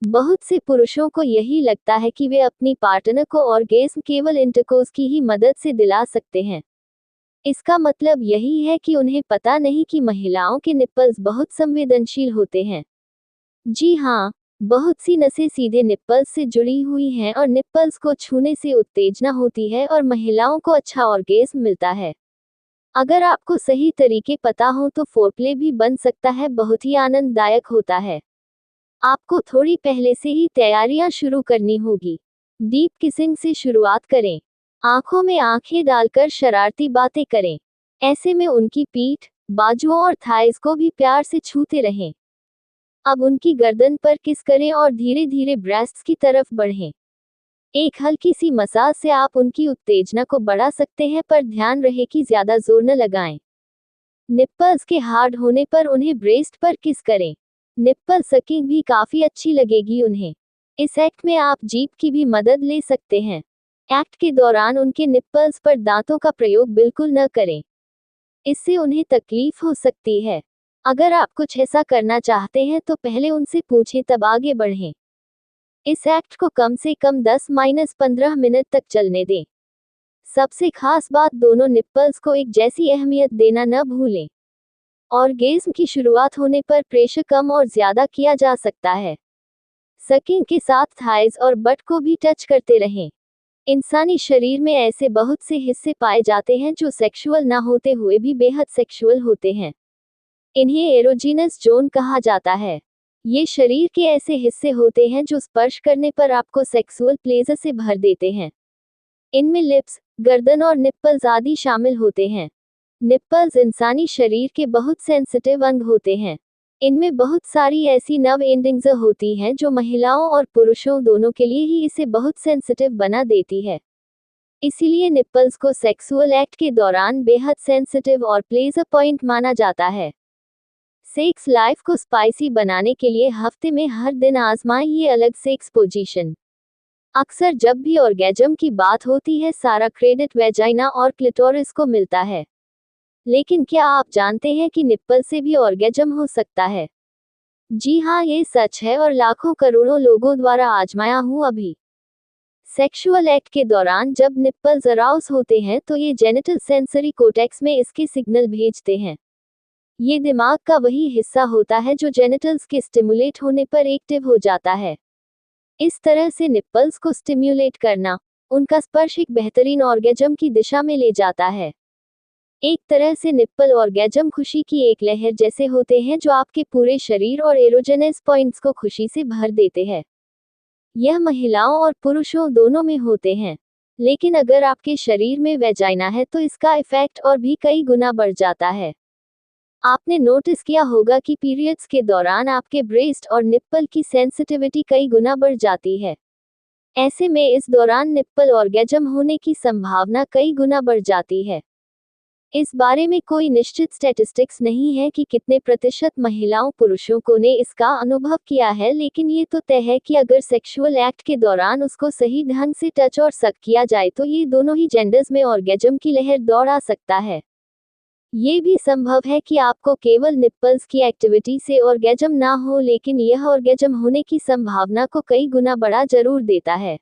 बहुत से पुरुषों को यही लगता है कि वे अपनी पार्टनर को ऑर्गेज्म केवल इंटरकोर्स की ही मदद से दिला सकते हैं। इसका मतलब यही है कि उन्हें पता नहीं कि महिलाओं के निप्पल्स बहुत संवेदनशील होते हैं। जी हाँ, बहुत सी नसें सीधे निप्पल्स से जुड़ी हुई हैं और निप्पल्स को छूने से उत्तेजना होती है और महिलाओं को अच्छा ऑर्गेज्म मिलता है। अगर आपको सही तरीके पता हो तो फोरप्ले भी बन सकता है, बहुत ही आनंददायक होता है। आपको थोड़ी पहले से ही तैयारियां शुरू करनी होगी। डीप किसिंग से शुरुआत करें। आंखों में आंखें डालकर शरारती बातें करें। ऐसे में उनकी पीठ, बाजुओं और थाइज को भी प्यार से छूते रहें। अब उनकी गर्दन पर किस करें और धीरे धीरे ब्रेस्ट्स की तरफ बढ़ें। एक हल्की सी मसाज से आप उनकी उत्तेजना को बढ़ा सकते हैं, पर ध्यान रहे कि ज्यादा जोर न लगाएं। निप्पल्स के हार्ड होने पर उन्हें ब्रेस्ट पर किस करें। निप्पल सकिंग भी काफी अच्छी लगेगी उन्हें। इस एक्ट में आप जीभ की भी मदद ले सकते हैं। एक्ट के दौरान उनके निप्पल्स पर दांतों का प्रयोग बिल्कुल न करें, इससे उन्हें तकलीफ हो सकती है। अगर आप कुछ ऐसा करना चाहते हैं तो पहले उनसे पूछें, तब आगे बढ़ें। इस एक्ट को कम से कम 10-15 मिनट तक चलने दें। सबसे खास बात, दोनों निप्पल्स को एक जैसी अहमियत देना न भूलें। ऑर्गेज्म की शुरुआत होने पर प्रेशर कम और ज्यादा किया जा सकता है। सकिंग के साथ थाइज और बट को भी टच करते रहें। इंसानी शरीर में ऐसे बहुत से हिस्से पाए जाते हैं जो सेक्सुअल ना होते हुए भी बेहद सेक्सुअल होते हैं। इन्हें एरोजीनस जोन कहा जाता है। ये शरीर के ऐसे हिस्से होते हैं जो स्पर्श करने पर आपको सेक्सुअल प्लेजर से भर देते हैं। इनमें लिप्स, गर्दन और निप्पल्स आदि शामिल होते हैं। निप्पल्स इंसानी शरीर के बहुत सेंसिटिव अंग होते हैं। इनमें बहुत सारी ऐसी नर्व एंडिंग्स होती हैं जो महिलाओं और पुरुषों दोनों के लिए ही इसे बहुत सेंसिटिव बना देती है। इसीलिए निप्पल्स को सेक्सुअल एक्ट के दौरान बेहद सेंसिटिव और प्लेजर पॉइंट माना जाता है। सेक्स लाइफ को स्पाइसी बनाने के लिए हफ्ते में हर दिन आजमाएं ये अलग सेक्स पोजीशन। अक्सर जब भी ऑर्गेजम की बात होती है, सारा क्रेडिट वेजाइना और क्लिटोरिस को मिलता है। लेकिन क्या आप जानते हैं कि निप्पल से भी ऑर्गेजम हो सकता है? जी हाँ, ये सच है और लाखों करोड़ों लोगों द्वारा आजमाया हुआ भी। सेक्सुअल एक्ट के दौरान जब निप्पल्स अराउज होते हैं तो ये जेनिटल सेंसरी कोटेक्स में इसके सिग्नल भेजते हैं। ये दिमाग का वही हिस्सा होता है जो जेनिटल्स के स्टिमुलेट होने पर एक्टिव हो जाता है। इस तरह से निप्पल्स को स्टिम्युलेट करना, उनका स्पर्श एक बेहतरीन ऑर्गेजम की दिशा में ले जाता है। एक तरह से निप्पल ऑर्गेजम खुशी की एक लहर जैसे होते हैं जो आपके पूरे शरीर और एरोजेनस पॉइंट्स को खुशी से भर देते हैं। यह महिलाओं और पुरुषों दोनों में होते हैं। लेकिन अगर आपके शरीर में वेजाइना है तो इसका इफेक्ट और भी कई गुना बढ़ जाता है। आपने नोटिस किया होगा कि पीरियड्स के दौरान आपके ब्रेस्ट और निप्पल की सेंसिटिविटी कई गुना बढ़ जाती है। ऐसे में इस दौरान निप्पल ऑर्गेजम होने की संभावना कई गुना बढ़ जाती है। इस बारे में कोई निश्चित स्टैटिस्टिक्स नहीं है कि कितने प्रतिशत महिलाओं पुरुषों को ने इसका अनुभव किया है, लेकिन ये तो तय है कि अगर सेक्सुअल एक्ट के दौरान उसको सही ढंग से टच और सक किया जाए तो ये दोनों ही जेंडर्स में ऑर्गेजम की लहर दौड़ा सकता है। ये भी संभव है कि आपको केवल निप्पल्स की एक्टिविटी से ऑर्गेजम ना हो, लेकिन यह ऑर्गेजम होने की संभावना को कई गुना बढ़ा जरूर देता है।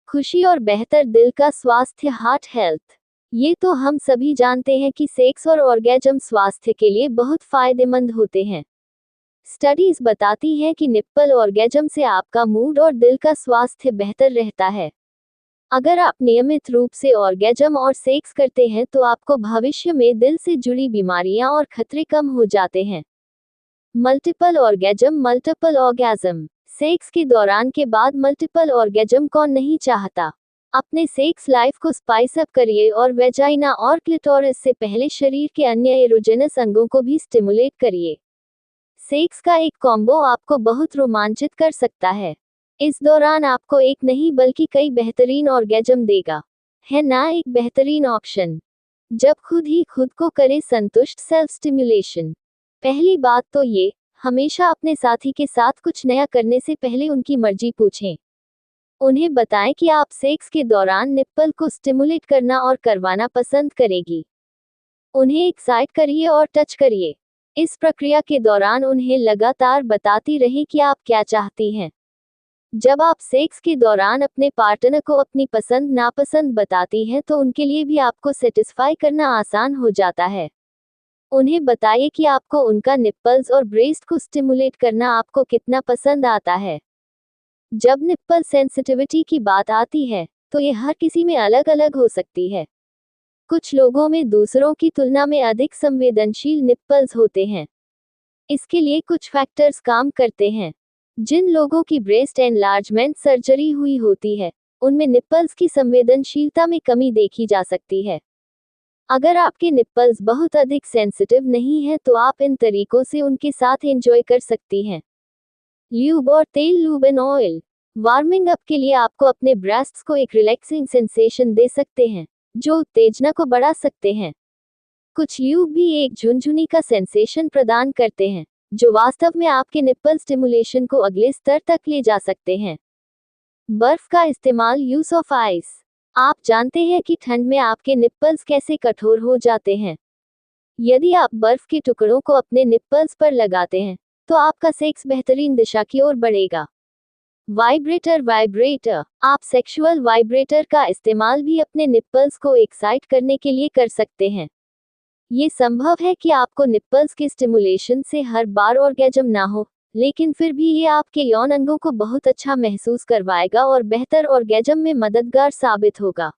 खुशी और बेहतर दिल का स्वास्थ्य, हार्ट हेल्थ। ये तो हम सभी जानते हैं कि सेक्स और ऑर्गेजम स्वास्थ्य के लिए बहुत फायदेमंद होते हैं। स्टडीज बताती हैं कि निप्पल ऑर्गेजम से आपका मूड और दिल का स्वास्थ्य बेहतर रहता है। अगर आप नियमित रूप से ऑर्गेजम और सेक्स करते हैं तो आपको भविष्य में दिल से जुड़ी बीमारियां और खतरे कम हो जाते हैं। Multiple orgasm, multiple orgasm. Sex के दौरान के बाद मल्टीपल ऑर्गेजम कौन नहीं चाहता? अपने सेक्स लाइफ को स्पाइस अप करिए और वेजाइना और क्लिटोरिस से पहले शरीर के अन्य एरोजेनस अंगों को भी स्टिमुलेट करिए। सेक्स का एक कॉम्बो आपको बहुत रोमांचित कर सकता है। इस दौरान आपको एक नहीं बल्कि कई बेहतरीन ऑर्गेजम देगा। है ना एक बेहतरीन ऑप्शन? जब खुद ही खुद को करे संतुष्ट, सेल्फ स्टिमुलेशन। पहली बात तो ये, हमेशा अपने साथी के साथ कुछ नया करने से पहले उनकी मर्जी पूछें। उन्हें बताएं कि आप सेक्स के दौरान निप्पल को स्टिमुलेट करना और करवाना पसंद करेगी। उन्हें एक्साइट करिए और टच करिए। इस प्रक्रिया के दौरान उन्हें लगातार बताती रहें कि आप क्या चाहती हैं। जब आप सेक्स के दौरान अपने पार्टनर को अपनी पसंद नापसंद बताती हैं तो उनके लिए भी आपको सेटिस्फाई करना आसान हो जाता है। उन्हें बताइए कि आपको उनका निप्पल्स और ब्रेस्ट को स्टिमुलेट करना आपको कितना पसंद आता है। जब निप्पल सेंसिटिविटी की बात आती है, तो ये हर किसी में अलग अलग हो सकती है। कुछ लोगों में दूसरों की तुलना में अधिक संवेदनशील निप्पल्स होते हैं। इसके लिए कुछ फैक्टर्स काम करते हैं। जिन लोगों की ब्रेस्ट एनलार्जमेंट सर्जरी हुई होती है, उनमें निप्पल्स की संवेदनशीलता में कमी देखी जा सकती है। अगर आपके निप्पल्स बहुत अधिक सेंसिटिव नहीं है तो आप इन तरीकों से उनके साथ एंजॉय कर सकती हैं। ल्यूब और तेल। Lube and oil warming up के लिए आपको अपने ब्रेस्ट्स को एक रिलैक्सिंग सेंसेशन दे सकते हैं, जो उत्तेजना को बढ़ा सकते हैं। कुछ ल्यूब भी एक झुनझुनी का सेंसेशन प्रदान करते हैं, जो वास्तव में आपके निप्पल स्टिमुलेशन को अगले स्तर तक ले जा सकते हैं। बर्फ का इस्तेमाल। Use of ice. आप जानते हैं कि ठंड में आपके निप्पल्स कैसे कठोर हो जाते हैं। यदि आप बर्फ के टुकड़ों को अपने निप्पल्स पर लगाते हैं, तो आपका सेक्स बेहतरीन दिशा की ओर बढ़ेगा। वाइब्रेटर। वाइब्रेटर। आप सेक्सुअल वाइब्रेटर का इस्तेमाल भी अपने निप्पल्स को एक्साइट करने के लिए कर सकते हैं। ये संभव है कि आपको निप्पल्स के स्टिमुलेशन से हर बार ऑर्गेजम ना हो, लेकिन फिर भी ये आपके यौन अंगों को बहुत अच्छा महसूस करवाएगा और बेहतर ऑर्गेजम में मददगार साबित होगा।